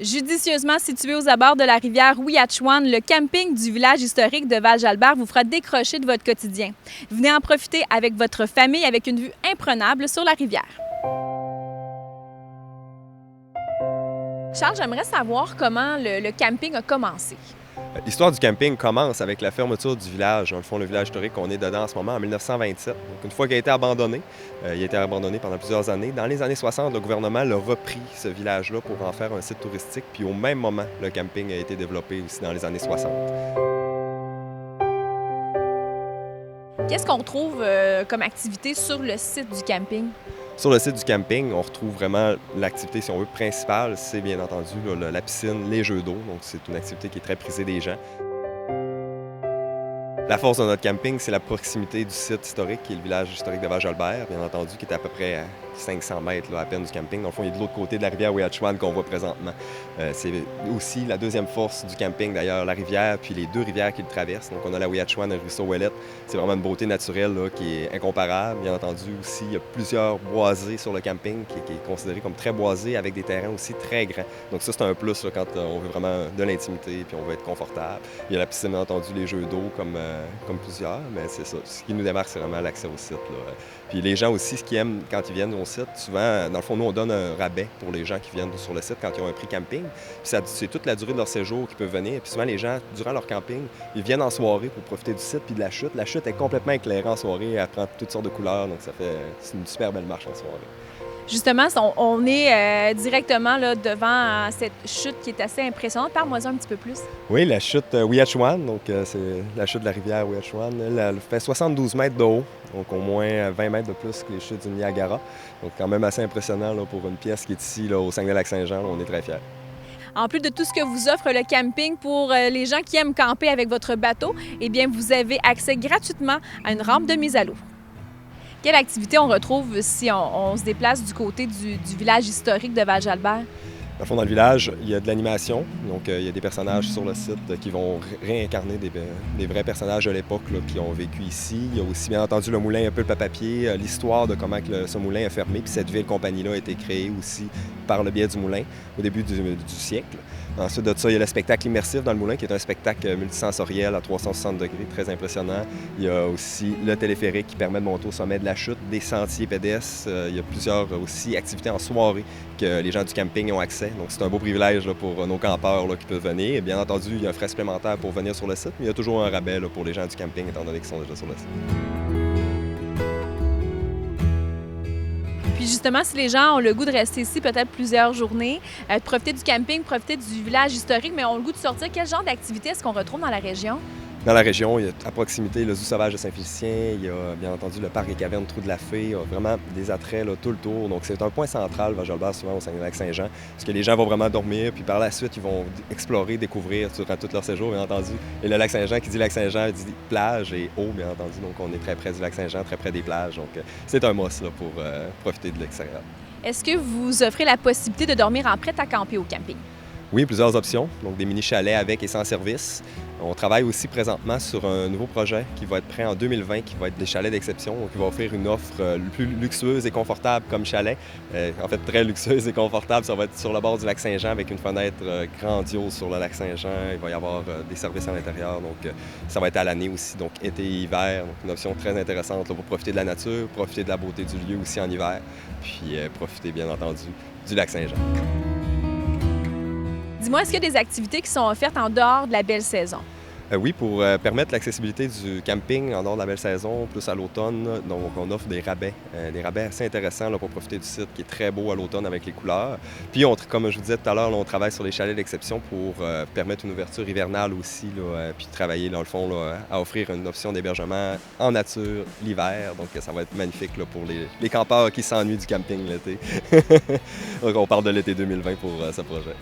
Judicieusement situé aux abords de la rivière Ouiachiouane, le camping du village historique de Val-Jalbert vous fera décrocher de votre quotidien. Venez en profiter avec votre famille avec une vue imprenable sur la rivière. Charles, j'aimerais savoir comment le camping a commencé. L'histoire du camping commence avec la fermeture du village. Dans le fond, le village historique qu'on est dedans en ce moment, en 1927. Donc, une fois qu'il a été abandonné, il a été abandonné pendant plusieurs années. Dans les années 60, le gouvernement l'a repris, ce village-là, pour en faire un site touristique. Puis au même moment, le camping a été développé aussi dans les années 60. Qu'est-ce qu'on trouve comme activité sur le site du camping? Sur le site du camping, on retrouve vraiment l'activité, si on veut, principale. C'est bien entendu là, la piscine, les jeux d'eau. Donc, c'est une activité qui est très prisée des gens. La force de notre camping, c'est la proximité du site historique, qui est le village historique de Val-Jalbert, bien entendu, qui est à peu près à 500 mètres là, à peine du camping. Dans le fond, il est de l'autre côté de la rivière Ouiachiouane qu'on voit présentement. C'est aussi la deuxième force du camping, d'ailleurs, la rivière, puis les deux rivières qui le traversent. Donc, on a la Ouiachiouane et le ruisseau Ouellette. C'est vraiment une beauté naturelle là, qui est incomparable. Bien entendu, aussi, il y a plusieurs boisés sur le camping, qui est considéré comme très boisé, avec des terrains aussi très grands. Donc, ça, c'est un plus là, quand on veut vraiment de l'intimité, puis on veut être confortable. Il y a la piscine, bien entendu, les jeux d'eau, comme plusieurs, mais c'est ça. Ce qui nous démarque, c'est vraiment l'accès au site, là. Puis les gens aussi, ce qu'ils aiment quand ils viennent au site, souvent, dans le fond, nous, on donne un rabais pour les gens qui viennent sur le site quand ils ont un prix camping. Puis c'est toute la durée de leur séjour qu'ils peuvent venir. Puis souvent, les gens, durant leur camping, ils viennent en soirée pour profiter du site puis de la chute. La chute est complètement éclairée en soirée, elle prend toutes sortes de couleurs, donc c'est une super belle marche en soirée. Justement, on est directement là, devant cette chute qui est assez impressionnante. Parle-moi-en un petit peu plus. Oui, la chute Ouiachiouane, donc c'est la chute de la rivière Ouiachiouane. Elle fait 72 mètres de haut, donc au moins 20 mètres de plus que les chutes du Niagara. Donc quand même assez impressionnant là, pour une pièce qui est ici là, au Saguenay-Lac-Saint-Jean. On est très fiers. En plus de tout ce que vous offre le camping pour les gens qui aiment camper avec votre bateau, eh bien, vous avez accès gratuitement à une rampe de mise à l'eau. Quelle activité on retrouve si on se déplace du côté du village historique de Val-Jalbert? Dans le fond, dans le village, il y a de l'animation. Donc, il y a des personnages sur le site qui vont réincarner des vrais personnages de l'époque là, qui ont vécu ici. Il y a aussi, bien entendu, le moulin un peu le papier, l'histoire de comment ce moulin a fermé. Puis cette ville-compagnie-là a été créée aussi par le biais du moulin au début du siècle. Ensuite de ça, il y a le spectacle immersif dans le moulin, qui est un spectacle multisensoriel à 360 degrés, très impressionnant. Il y a aussi le téléphérique qui permet de monter au sommet de la chute, des sentiers pédestres. Il y a plusieurs aussi activités en soirée que les gens du camping ont accès. Donc, c'est un beau privilège là, pour nos campeurs là, qui peuvent venir. Et bien entendu, il y a un frais supplémentaire pour venir sur le site, mais il y a toujours un rabais là, pour les gens du camping, étant donné qu'ils sont déjà sur le site. Puis justement, si les gens ont le goût de rester ici peut-être plusieurs journées, de profiter du camping, profiter du village historique, mais ont le goût de sortir, quel genre d'activité est-ce qu'on retrouve dans la région? Dans la région, il y a à proximité le zoo sauvage de Saint-Félicien, il y a bien entendu le parc des cavernes Trou de la Fée, il y a vraiment des attraits là, tout le tour. Donc c'est un point central, Val-Jalbert, souvent au Saguenay-Lac-Saint-Jean, parce que les gens vont vraiment dormir, puis par la suite, ils vont explorer, découvrir durant tout leur séjour, bien entendu. Et le Lac-Saint-Jean, qui dit Lac-Saint-Jean, dit plage et eau, bien entendu. Donc on est très près du Lac-Saint-Jean, très près des plages. Donc c'est un must là, pour profiter de l'extérieur. Est-ce que vous offrez la possibilité de dormir en prêt-à-camper au camping? Oui, plusieurs options, donc des mini-chalets avec et sans service. On travaille aussi présentement sur un nouveau projet qui va être prêt en 2020, qui va être des chalets d'exception, qui va offrir une offre plus luxueuse et confortable comme chalet. En fait, très luxueuse et confortable. Ça va être sur le bord du lac Saint-Jean avec une fenêtre grandiose sur le lac Saint-Jean. Il va y avoir des services à l'intérieur, donc ça va être à l'année aussi, donc été et hiver. Donc une option très intéressante là, pour profiter de la nature, profiter de la beauté du lieu aussi en hiver, puis profiter bien entendu du lac Saint-Jean. Dis-moi, est-ce qu'il y a des activités qui sont offertes en dehors de la belle saison? Oui, pour permettre l'accessibilité du camping en dehors de la belle saison, plus à l'automne, donc on offre des rabais assez intéressants là, pour profiter du site qui est très beau à l'automne avec les couleurs. Puis, comme je vous disais tout à l'heure, là, on travaille sur les chalets d'exception pour permettre une ouverture hivernale aussi, là, puis travailler dans le fond là, à offrir une option d'hébergement en nature l'hiver. Donc ça va être magnifique là, pour les campeurs qui s'ennuient du camping l'été. Donc on parle de l'été 2020 pour ce projet.